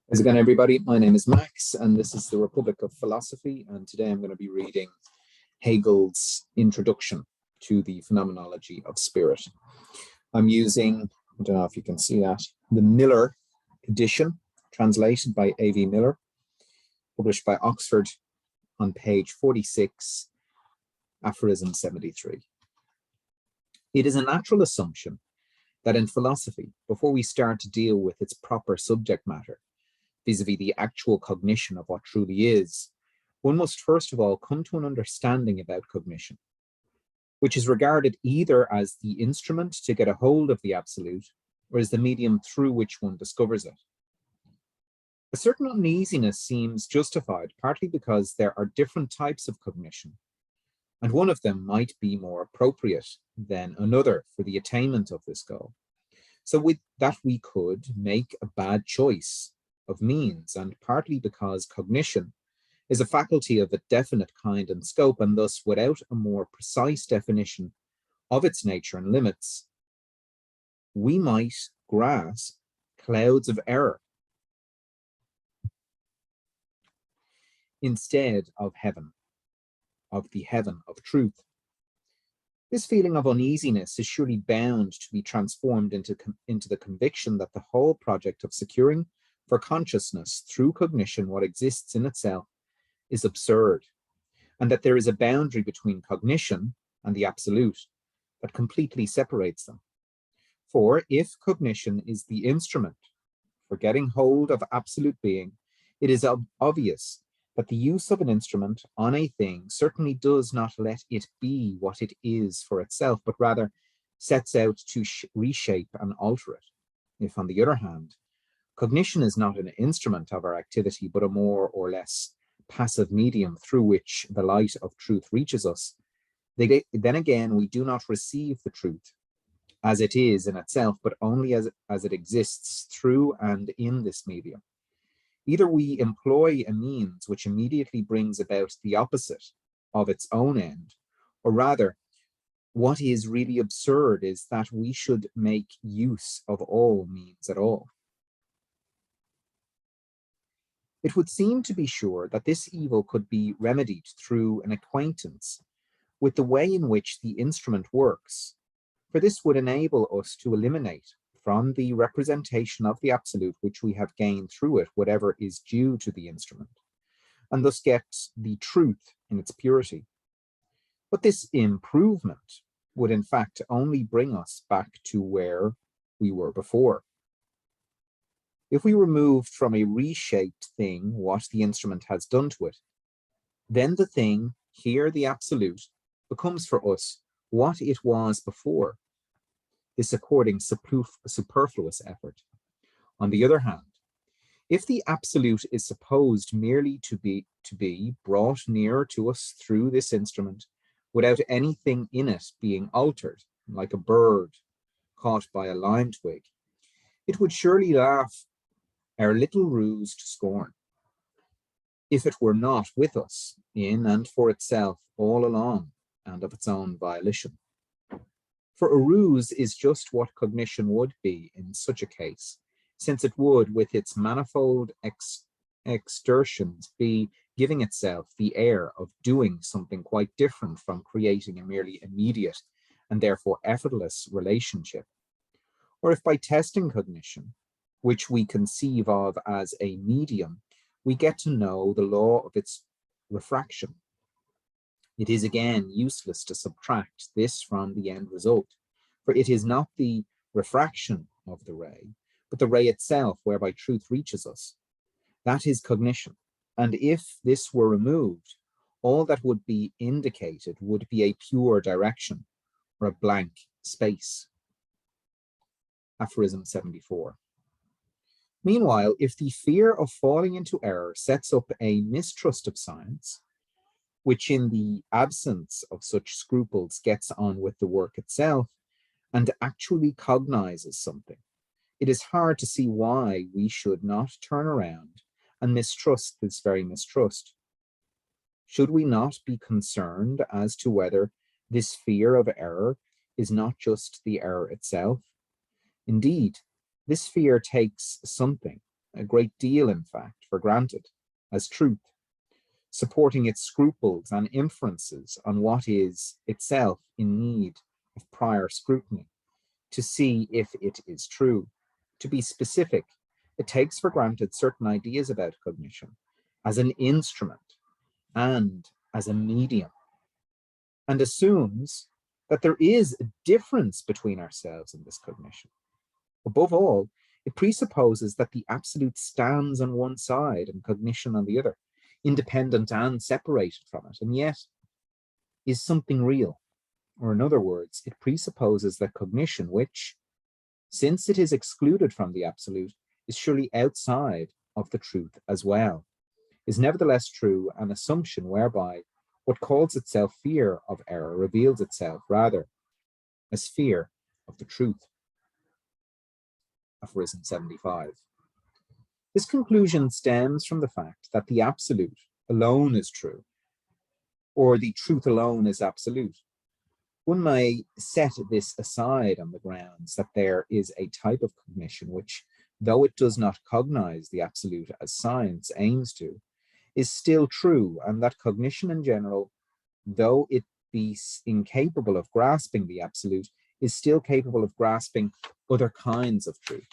How's it going, everybody? My name is Max, and this is the Republic of Philosophy. And today I'm going to be reading Hegel's introduction to the Phenomenology of Spirit. I'm using, I don't know if you can see that, the Miller edition, translated by A.V. Miller, published by Oxford on page 46, Aphorism 73. It is a natural assumption that in philosophy, before we start to deal with its proper subject matter, vis-a-vis the actual cognition of what truly is, one must first of all come to an understanding about cognition, which is regarded either as the instrument to get a hold of the absolute, or as the medium through which one discovers it. A certain uneasiness seems justified, partly because there are different types of cognition, and one of them might be more appropriate than another for the attainment of this goal. So with that, we could make a bad choice of means, and partly because cognition is a faculty of a definite kind and scope, and thus without a more precise definition of its nature and limits, we might grasp clouds of error instead of the heaven of truth. This feeling of uneasiness is surely bound to be transformed into the conviction that the whole project of securing for consciousness through cognition what exists in itself is absurd, and that there is a boundary between cognition and the absolute that completely separates them. For if cognition is the instrument for getting hold of absolute being, it is obvious that the use of an instrument on a thing certainly does not let it be what it is for itself, but rather sets out to reshape and alter it. If, on the other hand, cognition is not an instrument of our activity, but a more or less passive medium through which the light of truth reaches us, then again we do not receive the truth as it is in itself, but only as it exists through and in this medium. Either we employ a means which immediately brings about the opposite of its own end, or rather, what is really absurd is that we should make use of all means at all. It would seem to be sure that this evil could be remedied through an acquaintance with the way in which the instrument works, for this would enable us to eliminate from the representation of the absolute which we have gained through it whatever is due to the instrument, and thus get the truth in its purity. But this improvement would in fact only bring us back to where we were before. If we removed from a reshaped thing what the instrument has done to it, then the thing, here the absolute, becomes for us what it was before, this according superfluous effort. On the other hand, if the absolute is supposed merely to be brought nearer to us through this instrument, without anything in it being altered, like a bird caught by a lime twig, it would surely laugh our little ruse to scorn, if it were not with us, in and for itself, all along, and of its own volition. For a ruse is just what cognition would be in such a case, since it would, with its manifold exertions, be giving itself the air of doing something quite different from creating a merely immediate and therefore effortless relationship. Or if by testing cognition, which we conceive of as a medium, we get to know the law of its refraction, it is again useless to subtract this from the end result, for it is not the refraction of the ray, but the ray itself whereby truth reaches us. That is cognition, and if this were removed, all that would be indicated would be a pure direction, or a blank space. Aphorism 74. Meanwhile, if the fear of falling into error sets up a mistrust of science, which in the absence of such scruples gets on with the work itself and actually cognizes something, it is hard to see why we should not turn around and mistrust this very mistrust. Should we not be concerned as to whether this fear of error is not just the error itself? Indeed, This fear takes something, a great deal in fact, for granted, as truth, supporting its scruples and inferences on what is itself in need of prior scrutiny, to see if it is true. To be specific, it takes for granted certain ideas about cognition as an instrument and as a medium, and assumes that there is a difference between ourselves and this cognition. Above all, it presupposes that the absolute stands on one side and cognition on the other, independent and separated from it, and yet is something real. Or in other words, it presupposes that cognition, which, since it is excluded from the absolute, is surely outside of the truth as well, is nevertheless true, an assumption whereby what calls itself fear of error reveals itself rather as fear of the truth. Aphorism 75. This conclusion stems from the fact that the absolute alone is true, or the truth alone is absolute. One may set this aside on the grounds that there is a type of cognition which, though it does not cognize the absolute as science aims to, is still true, and that cognition in general, though it be incapable of grasping the absolute, is still capable of grasping other kinds of truth.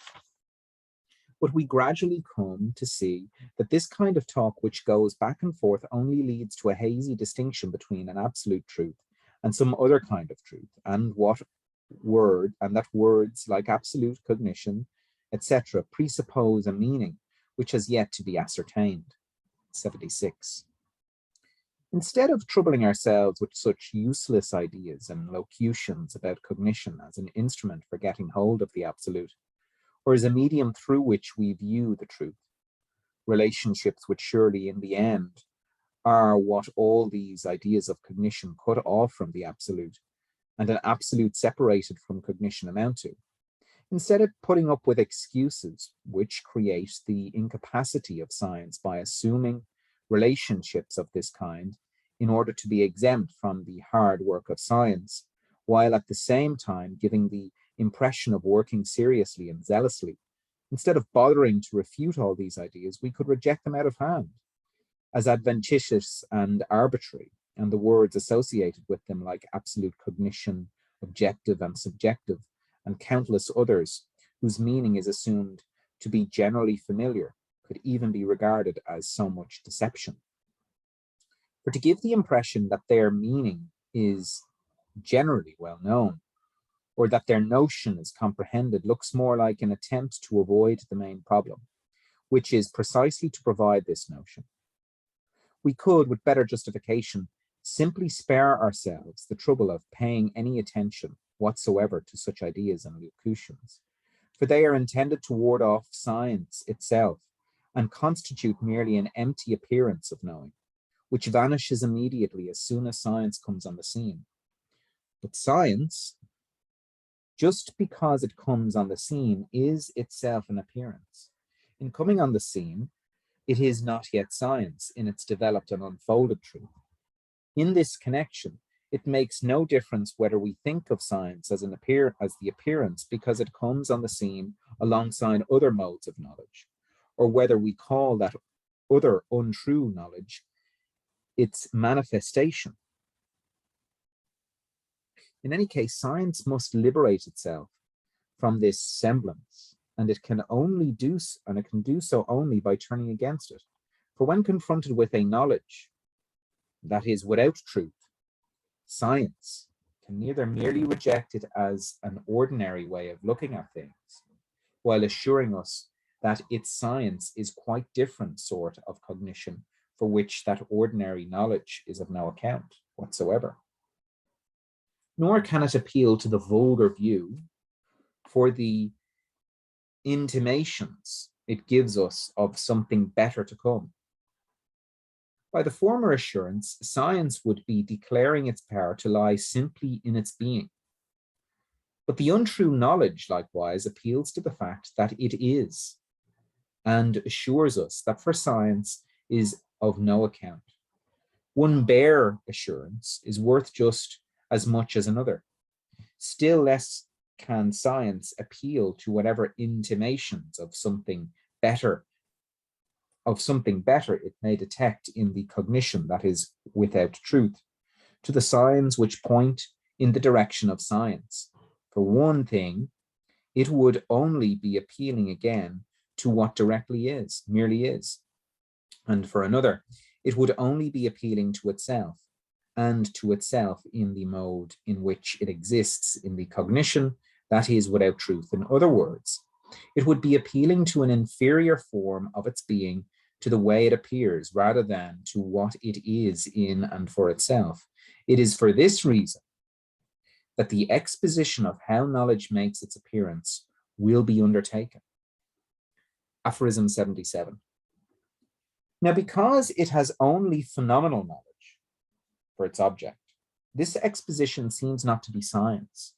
But we gradually come to see that this kind of talk, which goes back and forth, only leads to a hazy distinction between an absolute truth and some other kind of truth, and that words like absolute, cognition, etc., presuppose a meaning which has yet to be ascertained. 76. Instead of troubling ourselves with such useless ideas and locutions about cognition as an instrument for getting hold of the absolute, or as a medium through which we view the truth, relationships which surely in the end are what all these ideas of cognition cut off from the absolute, and an absolute separated from cognition amount to. Instead of putting up with excuses which create the incapacity of science by assuming relationships of this kind in order to be exempt from the hard work of science, while at the same time giving the impression of working seriously and zealously, instead of bothering to refute all these ideas, we could reject them out of hand as adventitious and arbitrary, and the words associated with them like absolute cognition, objective and subjective, and countless others whose meaning is assumed to be generally familiar, could even be regarded as so much deception. For to give the impression that their meaning is generally well known, or that their notion is comprehended, looks more like an attempt to avoid the main problem, which is precisely to provide this notion. We could, with better justification, simply spare ourselves the trouble of paying any attention whatsoever to such ideas and locutions, for they are intended to ward off science itself and constitute merely an empty appearance of knowing, which vanishes immediately as soon as science comes on the scene. But science, just because it comes on the scene, is itself an appearance. In coming on the scene, it is not yet science in its developed and unfolded truth. In this connection, it makes no difference whether we think of science as the appearance because it comes on the scene alongside other modes of knowledge, or whether we call that other untrue knowledge its manifestation. In any case, science must liberate itself from this semblance, and it can do so only by turning against it. For when confronted with a knowledge that is without truth, science can neither merely reject it as an ordinary way of looking at things, while assuring us that its science is quite different sort of cognition for which that ordinary knowledge is of no account whatsoever. Nor can it appeal to the vulgar view for the intimations it gives us of something better to come. By the former assurance, science would be declaring its power to lie simply in its being. But the untrue knowledge, likewise, appeals to the fact that it is, and assures us that for science is of no account. One bare assurance is worth just as much as another. Still less can science appeal to whatever intimations of something better it may detect in the cognition that is without truth, to the signs which point in the direction of science. For one thing, it would only be appealing again to what merely is. And for another, it would only be appealing to itself, and to itself in the mode in which it exists in the cognition that is without truth. In other words, it would be appealing to an inferior form of its being, to the way it appears, rather than to what it is in and for itself. It is for this reason that the exposition of how knowledge makes its appearance will be undertaken. Aphorism 77. Now, because it has only phenomenal knowledge for its object, this exposition seems not to be science,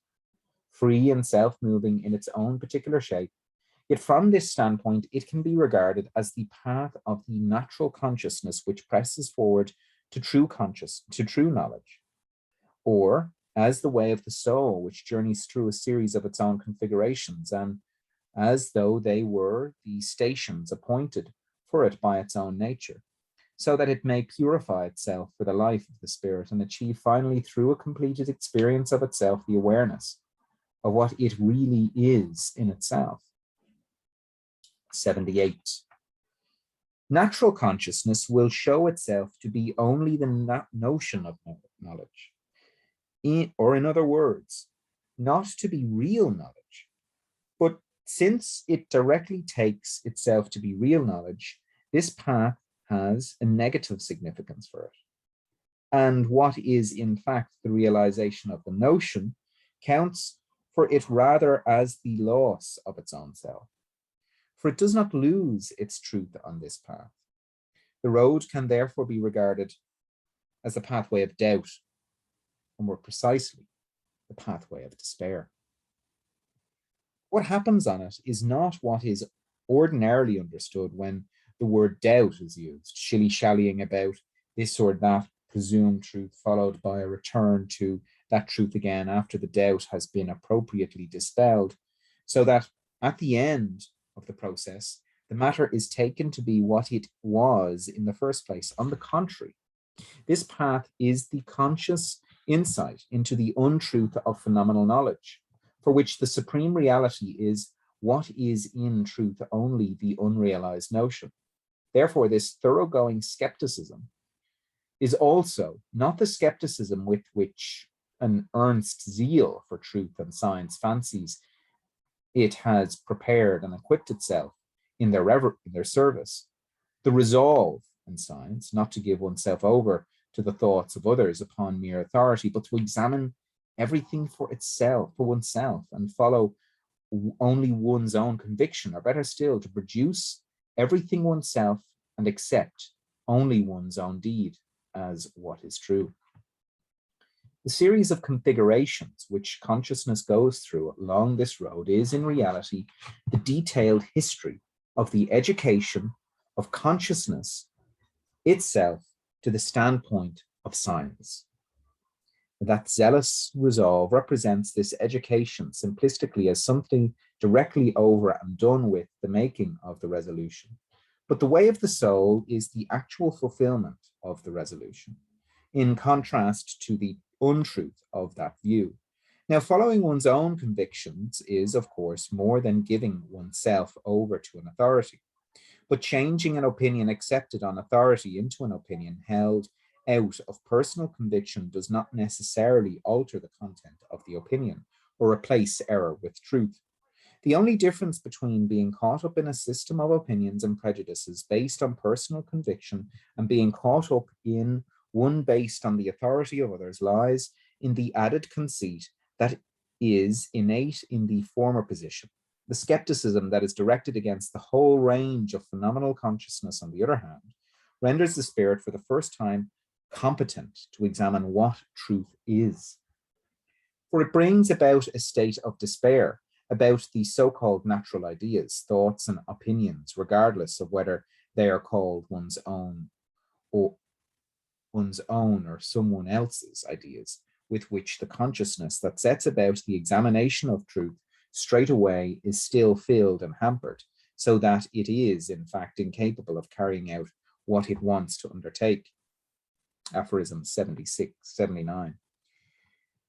free and self-moving in its own particular shape. Yet from this standpoint, it can be regarded as the path of the natural consciousness which presses forward to true knowledge, or as the way of the soul which journeys through a series of its own configurations, and as though they were the stations appointed for it by its own nature, so that it may purify itself for the life of the spirit and achieve finally through a completed experience of itself the awareness of what it really is in itself. 78. Natural consciousness will show itself to be only the notion of knowledge, or in other words, not to be real knowledge. But since it directly takes itself to be real knowledge, this path has a negative significance for it. And what is in fact the realization of the notion counts for it rather as the loss of its own self. For it does not lose its truth on this path. The road can therefore be regarded as the pathway of doubt, or more precisely, the pathway of despair. What happens on it is not what is ordinarily understood when the word doubt is used, shilly-shallying about this or that presumed truth, followed by a return to that truth again after the doubt has been appropriately dispelled, so that at the end of the process, the matter is taken to be what it was in the first place. On the contrary, this path is the conscious insight into the untruth of phenomenal knowledge, for which the supreme reality is what is in truth only the unrealized notion. Therefore, this thoroughgoing skepticism is also not the skepticism with which an earnest zeal for truth and science fancies it has prepared and equipped itself in their service. The resolve in science not to give oneself over to the thoughts of others upon mere authority, but to examine everything for oneself, and follow only one's own conviction, or better still, to produce everything oneself and accept only one's own deed as what is true. The series of configurations which consciousness goes through along this road is in reality the detailed history of the education of consciousness itself to the standpoint of science. That zealous resolve represents this education simplistically as something directly over and done with the making of the resolution. But the way of the soul is the actual fulfillment of the resolution, in contrast to the untruth of that view. Now, following one's own convictions is, of course, more than giving oneself over to an authority, but changing an opinion accepted on authority into an opinion held out of personal conviction does not necessarily alter the content of the opinion or replace error with truth. The only difference between being caught up in a system of opinions and prejudices based on personal conviction and being caught up in one based on the authority of others lies in the added conceit that is innate in the former position. The skepticism that is directed against the whole range of phenomenal consciousness, on the other hand, renders the spirit for the first time competent to examine what truth is. For it brings about a state of despair about the so-called natural ideas, thoughts, and opinions, regardless of whether they are called one's own or someone else's ideas, with which the consciousness that sets about the examination of truth straight away is still filled and hampered, so that it is, in fact, incapable of carrying out what it wants to undertake. Aphorism 79.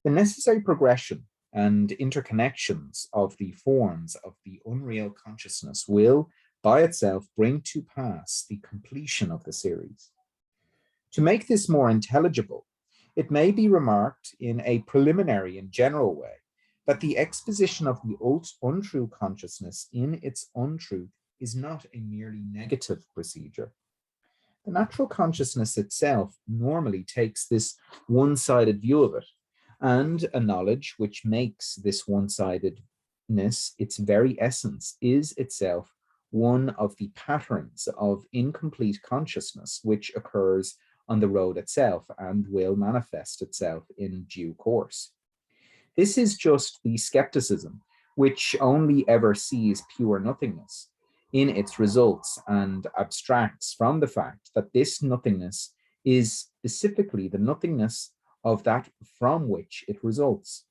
The necessary progression and interconnections of the forms of the unreal consciousness will, by itself, bring to pass the completion of the series. To make this more intelligible, it may be remarked in a preliminary and general way that the exposition of the untrue consciousness in its untruth is not a merely negative procedure. The natural consciousness itself normally takes this one-sided view of it, and a knowledge which makes this one-sidedness its very essence is itself one of the patterns of incomplete consciousness which occurs on the road itself and will manifest itself in due course. This is just the skepticism which only ever sees pure nothingness in its results and abstracts from the fact that this nothingness is specifically the nothingness of that from which it results.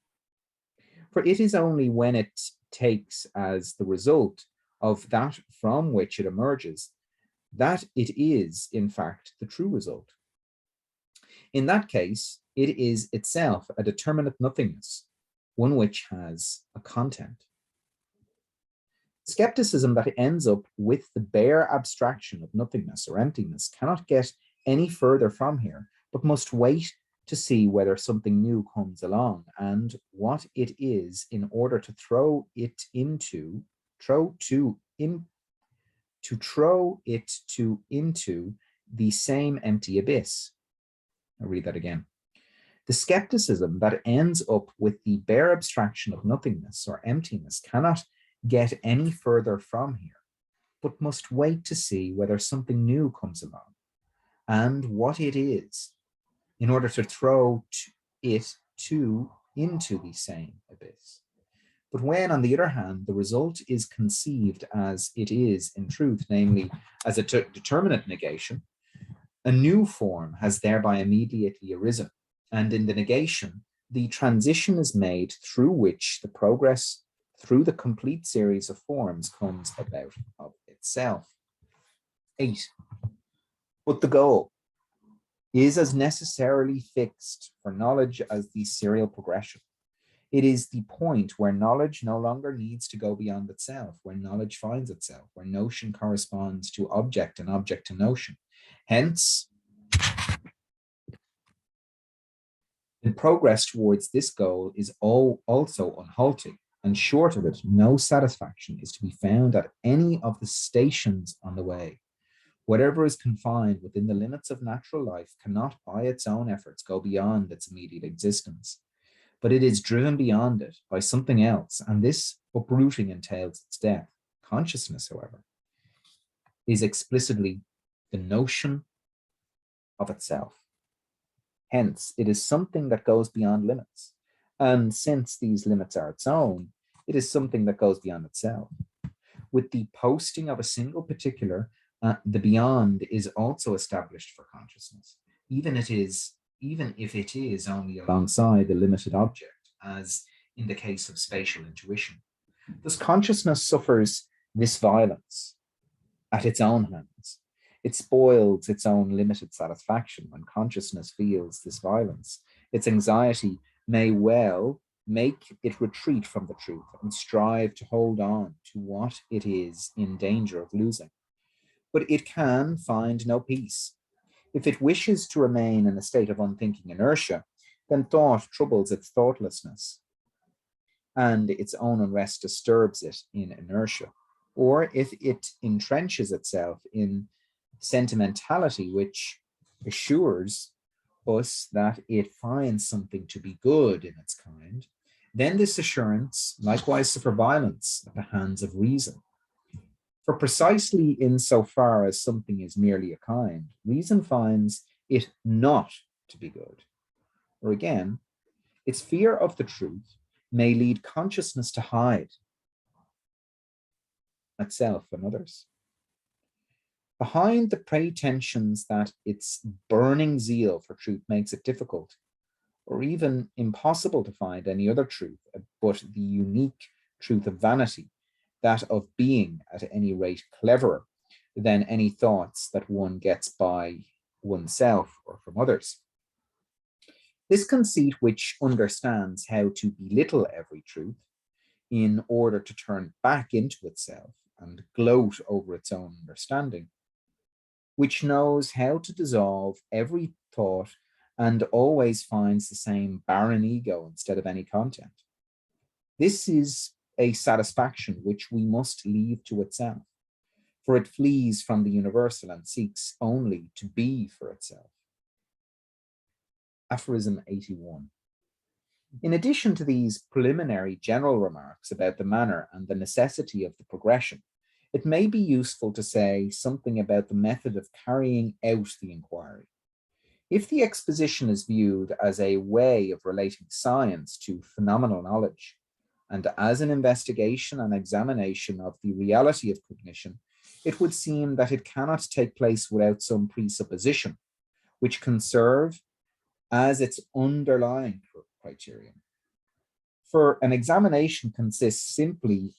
For it is only when it takes as the result of that from which it emerges that it is, in fact, the true result. In that case, it is itself a determinate nothingness, one which has a content. Skepticism that ends up with the bare abstraction of nothingness or emptiness cannot get any further from here, but must wait to see whether something new comes along and what it is in order to throw it into the same empty abyss. I'll read that again. The skepticism that ends up with the bare abstraction of nothingness or emptiness cannot get any further from here, but must wait to see whether something new comes along and what it is in order to throw it into the same abyss. But when, on the other hand, the result is conceived as it is in truth, namely as a determinate negation, a new form has thereby immediately arisen, and in the negation, the transition is made through which the progress through the complete series of forms comes about of itself. 8. But the goal is as necessarily fixed for knowledge as the serial progression. It is the point where knowledge no longer needs to go beyond itself, where knowledge finds itself, where notion corresponds to object and object to notion. Hence, the progress towards this goal is also unhalting, and short of it, no satisfaction is to be found at any of the stations on the way. Whatever is confined within the limits of natural life cannot by its own efforts go beyond its immediate existence, but it is driven beyond it by something else, and this uprooting entails its death. Consciousness, however, is explicitly the notion of itself. Hence, it is something that goes beyond limits, and since these limits are its own, it is something that goes beyond itself. With the posting of a single particular, the beyond is also established for consciousness, even if it is only alongside the limited object, as in the case of spatial intuition. Thus, consciousness suffers this violence at its own hands. It spoils its own limited satisfaction when consciousness feels this violence. Its anxiety may well make it retreat from the truth and strive to hold on to what it is in danger of losing. But it can find no peace. If it wishes to remain in a state of unthinking inertia, then thought troubles its thoughtlessness, and its own unrest disturbs it in inertia. Or if it entrenches itself in sentimentality, which assures us that it finds something to be good in its kind, then this assurance likewise suffer violence at the hands of reason. For precisely in so far as something is merely a kind, reason finds it not to be good. Or again, its fear of the truth may lead consciousness to hide itself and others. Behind the pretensions that its burning zeal for truth makes it difficult or even impossible to find any other truth but the unique truth of vanity, that of being at any rate cleverer than any thoughts that one gets by oneself or from others. This conceit, which understands how to belittle every truth in order to turn back into itself and gloat over its own understanding, which knows how to dissolve every thought and always finds the same barren ego instead of any content. This is a satisfaction which we must leave to itself, for it flees from the universal and seeks only to be for itself. Aphorism 81. In addition to these preliminary general remarks about the manner and the necessity of the progression, it may be useful to say something about the method of carrying out the inquiry. If the exposition is viewed as a way of relating science to phenomenal knowledge, and as an investigation and examination of the reality of cognition, it would seem that it cannot take place without some presupposition, which can serve as its underlying criterion. For an examination consists simply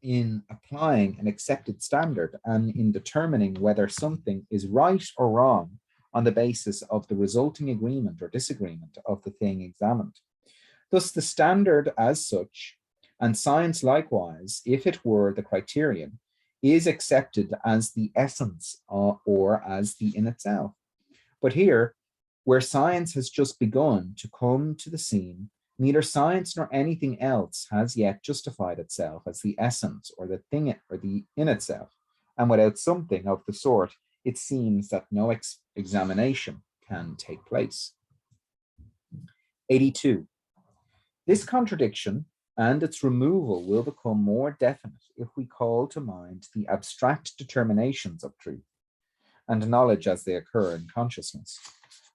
in applying an accepted standard and in determining whether something is right or wrong on the basis of the resulting agreement or disagreement of the thing examined. Thus, the standard as such, and science likewise, if it were the criterion, is accepted as the essence or as the in itself. But here, where science has just begun to come to the scene, neither science nor anything else has yet justified itself as the essence or the thing or the in itself. And without something of the sort, it seems that no examination can take place. 82. This contradiction and its removal will become more definite if we call to mind the abstract determinations of truth and knowledge as they occur in consciousness.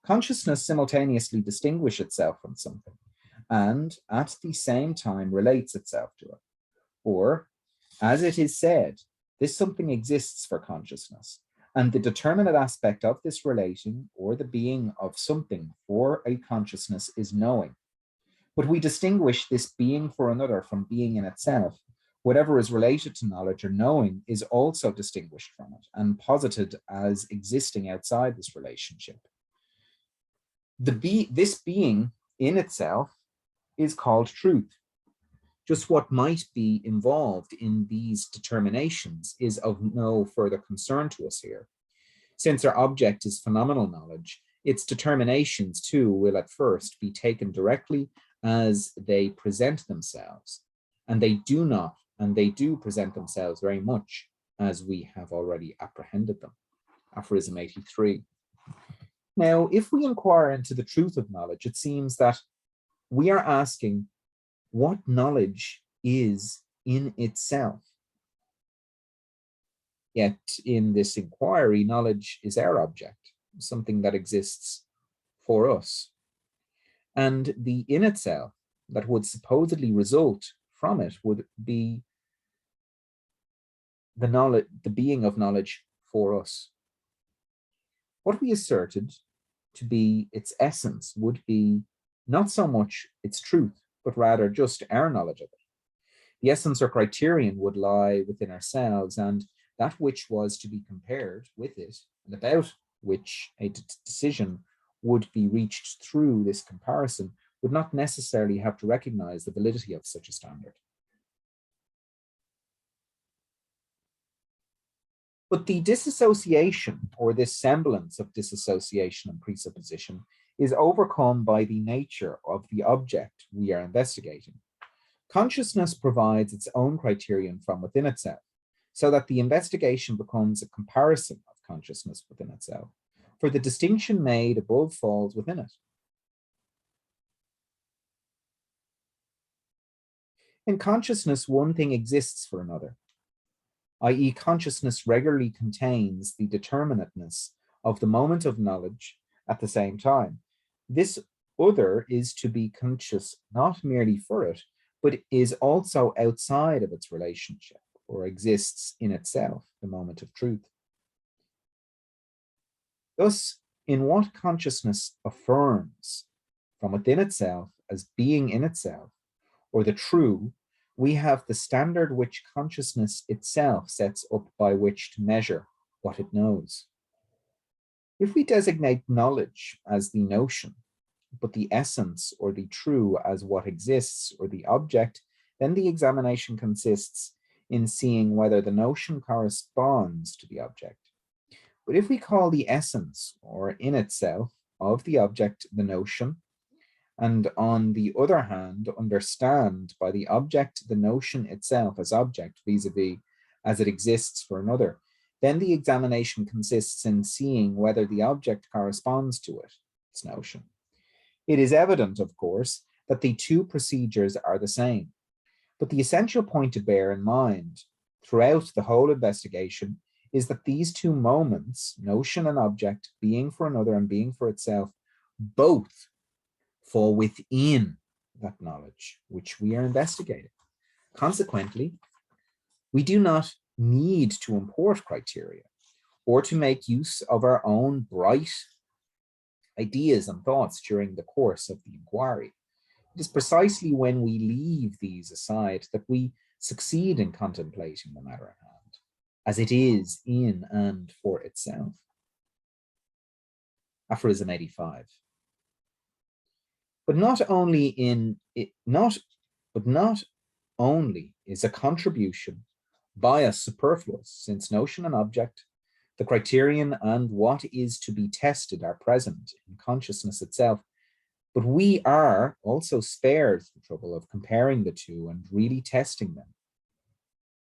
Consciousness simultaneously distinguishes itself from something and at the same time relates itself to it. Or, as it is said, this something exists for consciousness, and the determinate aspect of this relating or the being of something for a consciousness is knowing. But we distinguish this being for another from being in itself. Whatever is related to knowledge or knowing is also distinguished from it and posited as existing outside this relationship. This being in itself is called truth. Just what might be involved in these determinations is of no further concern to us here. Since our object is phenomenal knowledge, its determinations too will at first be taken directly as they present themselves, and they do present themselves very much as we have already apprehended them. Aphorism 83. Now, if we inquire into the truth of knowledge, it seems that we are asking what knowledge is in itself. Yet in this inquiry, knowledge is our object, something that exists for us. And the in itself that would supposedly result from it would be the being of knowledge for us. What we asserted to be its essence would be not so much its truth, but rather just our knowledge of it. The essence or criterion would lie within ourselves, and that which was to be compared with it, and about which a decision would be reached through this comparison, would not necessarily have to recognize the validity of such a standard. But the disassociation, or this semblance of disassociation and presupposition, is overcome by the nature of the object we are investigating. Consciousness provides its own criterion from within itself, so that the investigation becomes a comparison of consciousness within itself, for the distinction made above falls within it. In consciousness, one thing exists for another, i.e., consciousness regularly contains the determinateness of the moment of knowledge at the same time. This other is to be conscious not merely for it, but is also outside of its relationship, or exists in itself, the moment of truth. Thus, in what consciousness affirms from within itself as being in itself, or the true, we have the standard which consciousness itself sets up by which to measure what it knows. If we designate knowledge as the notion, but the essence or the true as what exists or the object, then the examination consists in seeing whether the notion corresponds to the object. But if we call the essence or in itself of the object the notion, and on the other hand, understand by the object the notion itself as object vis-a-vis as it exists for another, then the examination consists in seeing whether the object corresponds to it, its notion. It is evident, of course, that the two procedures are the same, but the essential point to bear in mind throughout the whole investigation is that these two moments, notion and object, being for another and being for itself, both fall within that knowledge which we are investigating. Consequently, we do not need to import criteria or to make use of our own bright ideas and thoughts during the course of the inquiry. It is precisely when we leave these aside that we succeed in contemplating the matter at hand, as it is in and for itself. Aphorism 85. But not only is a contribution bias superfluous, since notion and object, the criterion and what is to be tested are present in consciousness itself, but we are also spared the trouble of comparing the two and really testing them.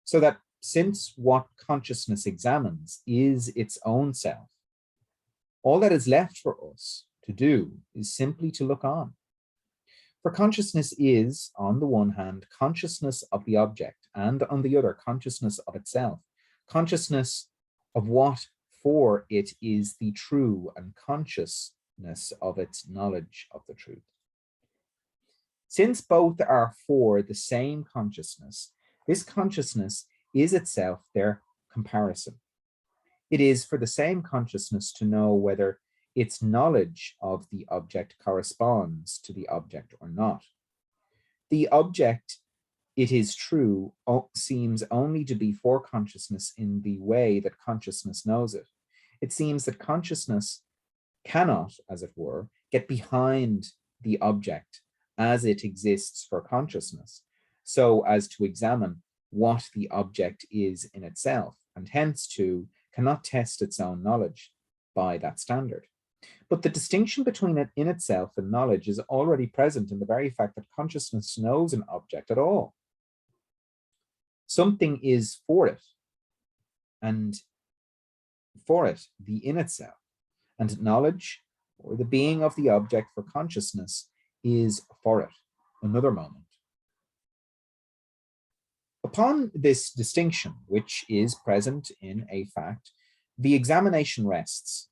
So that since what consciousness examines is its own self, all that is left for us to do is simply to look on. For consciousness is, on the one hand, consciousness of the object, and on the other, consciousness of itself, consciousness of what for it is the true, and consciousness of its knowledge of the truth. Since both are for the same consciousness, this consciousness is itself their comparison. It is for the same consciousness to know whether its knowledge of the object corresponds to the object or not. The object, it is true, seems only to be for consciousness in the way that consciousness knows it. It seems that consciousness cannot, as it were, get behind the object as it exists for consciousness, so as to examine what the object is in itself, and hence too cannot test its own knowledge by that standard. But the distinction between it in itself and knowledge is already present in the very fact that consciousness knows an object at all. Something is for it, and for it, the in itself, and knowledge, or the being of the object for consciousness, is for it, another moment. Upon this distinction, which is present in a fact, the examination rests.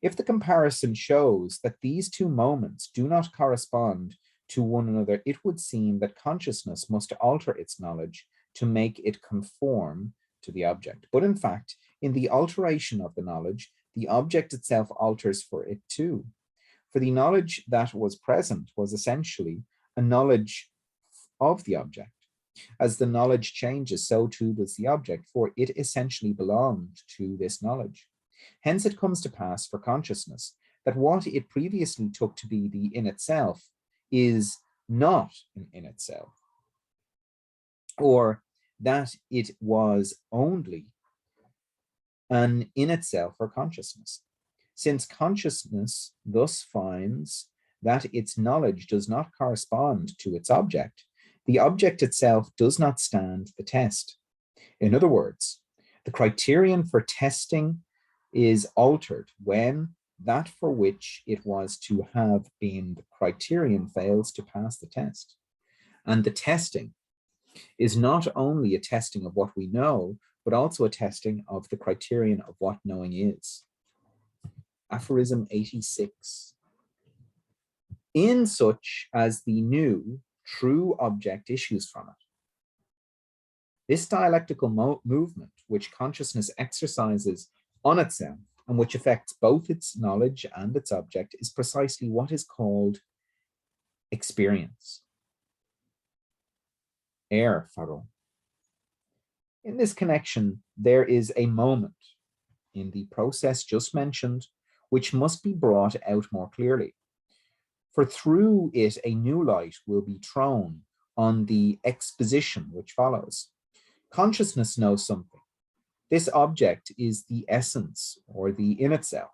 If the comparison shows that these two moments do not correspond to one another, it would seem that consciousness must alter its knowledge to make it conform to the object. But in fact, in the alteration of the knowledge, the object itself alters for it too. For the knowledge that was present was essentially a knowledge of the object. As the knowledge changes, so too does the object, for it essentially belonged to this knowledge. Hence it comes to pass for consciousness that what it previously took to be the in itself is not an in itself, or that it was only an in itself for consciousness. Since consciousness thus finds that its knowledge does not correspond to its object, the object itself does not stand the test. In other words, the criterion for testing is altered when that for which it was to have been the criterion fails to pass the test. And the testing is not only a testing of what we know, but also a testing of the criterion of what knowing is. Aphorism 86. In such as the new, true object issues from it. This dialectical movement, which consciousness exercises on itself and which affects both its knowledge and its object, is precisely what is called experience. Erfahrung. In this connection, there is a moment in the process just mentioned which must be brought out more clearly. For through it a new light will be thrown on the exposition which follows. Consciousness knows something. This object is the essence or the in itself,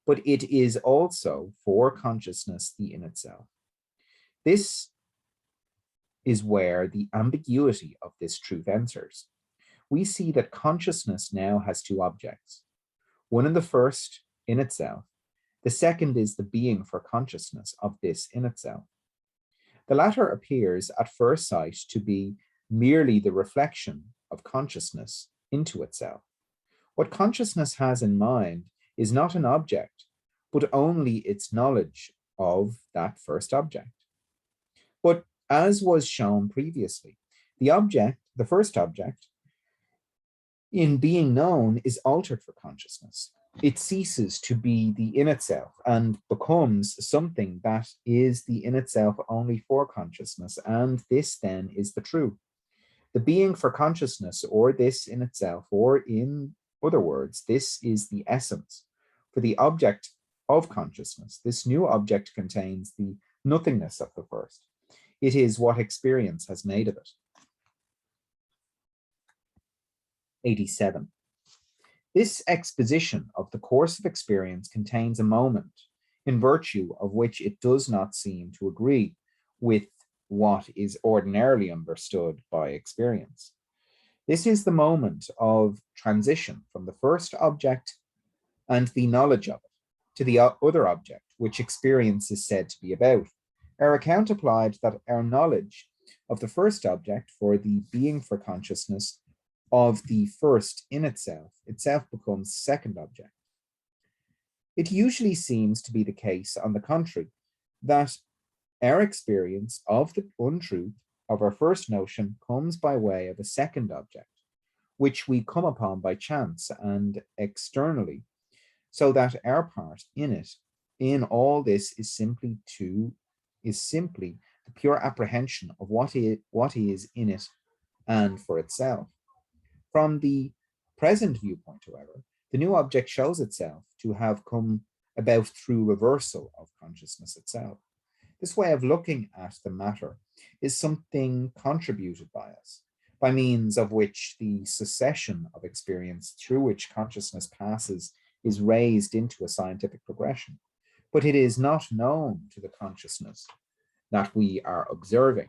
but it is also for consciousness the in itself. This is where the ambiguity of this truth enters. We see that consciousness now has two objects. One in the first, in itself. The second is the being for consciousness of this in itself. The latter appears at first sight to be merely the reflection of consciousness into itself. What consciousness has in mind is not an object, but only its knowledge of that first object. But as was shown previously, the first object, in being known, is altered for consciousness. It ceases to be the in itself and becomes something that is the in itself only for consciousness, and this then is the true. The being for consciousness, or this in itself, or in other words, this is the essence. For the object of consciousness, this new object contains the nothingness of the first. It is what experience has made of it. 87. This exposition of the course of experience contains a moment, in virtue of which it does not seem to agree with what is ordinarily understood by experience. This is the moment of transition from the first object and the knowledge of it to the other object, which experience is said to be about. Our account applied that our knowledge of the first object for the being for consciousness of the first in itself becomes second object. It usually seems to be the case, on the contrary, that our experience of the untruth of our first notion comes by way of a second object, which we come upon by chance and externally, so that our part in it, in all this, is simply the pure apprehension of what is in it and for itself. From the present viewpoint, however, the new object shows itself to have come about through reversal of consciousness itself. This way of looking at the matter is something contributed by us, by means of which the succession of experience through which consciousness passes is raised into a scientific progression. But it is not known to the consciousness that we are observing.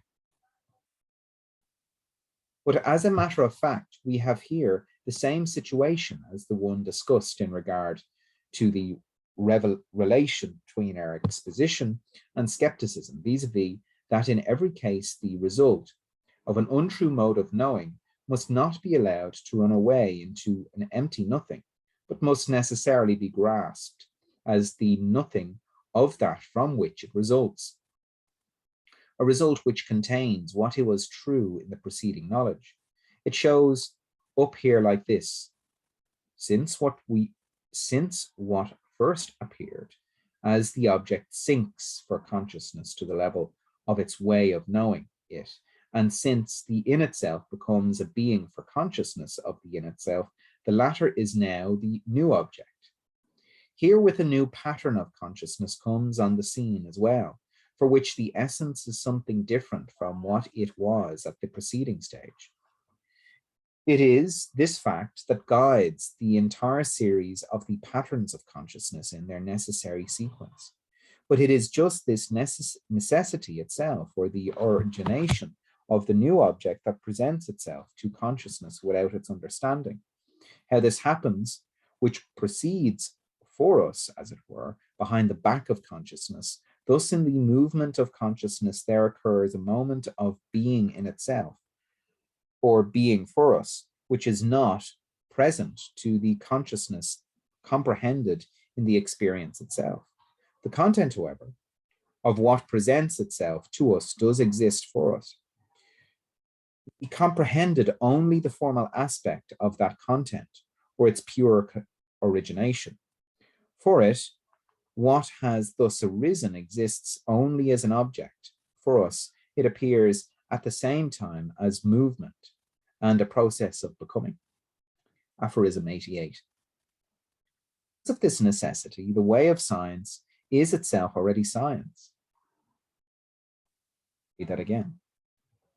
But as a matter of fact, we have here the same situation as the one discussed in regard to the relation between our exposition and skepticism, vis-a-vis that in every case the result of an untrue mode of knowing must not be allowed to run away into an empty nothing, but must necessarily be grasped as the nothing of that from which it results. A result which contains what it was true in the preceding knowledge. It shows up here like this: since what first appeared as the object sinks for consciousness to the level of its way of knowing it, and since the in itself becomes a being for consciousness of the in itself, the latter is now the new object. Here, with a new pattern of consciousness comes on the scene as well, for which the essence is something different from what it was at the preceding stage. It is this fact that guides the entire series of the patterns of consciousness in their necessary sequence. But it is just this necessity itself, or the origination of the new object, that presents itself to consciousness without its understanding. How this happens, which proceeds for us, as it were, behind the back of consciousness. Thus, in the movement of consciousness, there occurs a moment of being in itself, or being for us, which is not present to the consciousness comprehended in the experience itself. The content, however, of what presents itself to us does exist for us. We comprehended only the formal aspect of that content, or its pure origination. For it, What has thus arisen exists only as an object. For us, it appears at the same time as movement and a process of becoming. Aphorism 88. Because of this necessity, the way of science is itself already science. Read that again.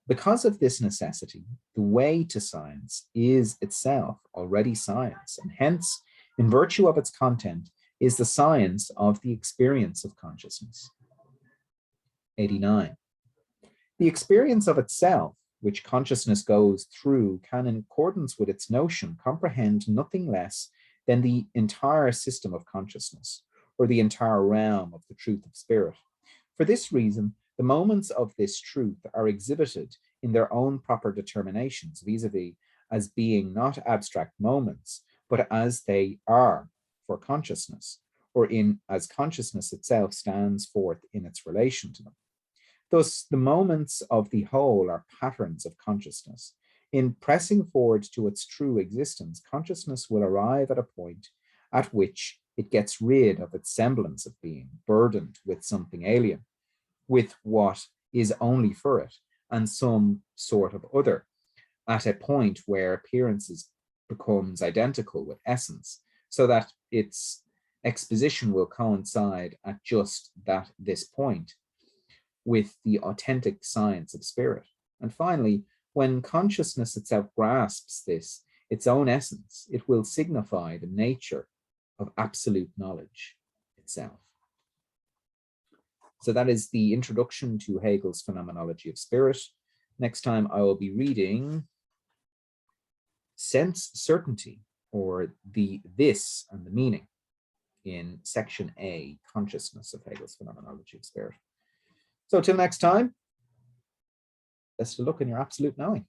Because of this necessity, the way to science is itself already science, and hence, in virtue of its content, is the science of the experience of consciousness. 89. The experience of itself, which consciousness goes through, can, in accordance with its notion, comprehend nothing less than the entire system of consciousness, or the entire realm of the truth of spirit. For this reason, the moments of this truth are exhibited in their own proper determinations, vis-a-vis as being not abstract moments, but as they are for consciousness, or in as consciousness itself stands forth in its relation to them. Thus, the moments of the whole are patterns of consciousness. In pressing forward to its true existence, consciousness will arrive at a point at which it gets rid of its semblance of being, burdened with something alien, with what is only for it, and some sort of other, at a point where appearances becomes identical with essence, so that its exposition will coincide at just this point with the authentic science of spirit. And finally, when consciousness itself grasps this, its own essence, it will signify the nature of absolute knowledge itself. So that is the introduction to Hegel's Phenomenology of Spirit. Next time I will be reading Sense Certainty, or the this and the meaning, in section A, Consciousness, of Hegel's Phenomenology of Spirit. So till next time, best of luck in your absolute knowing.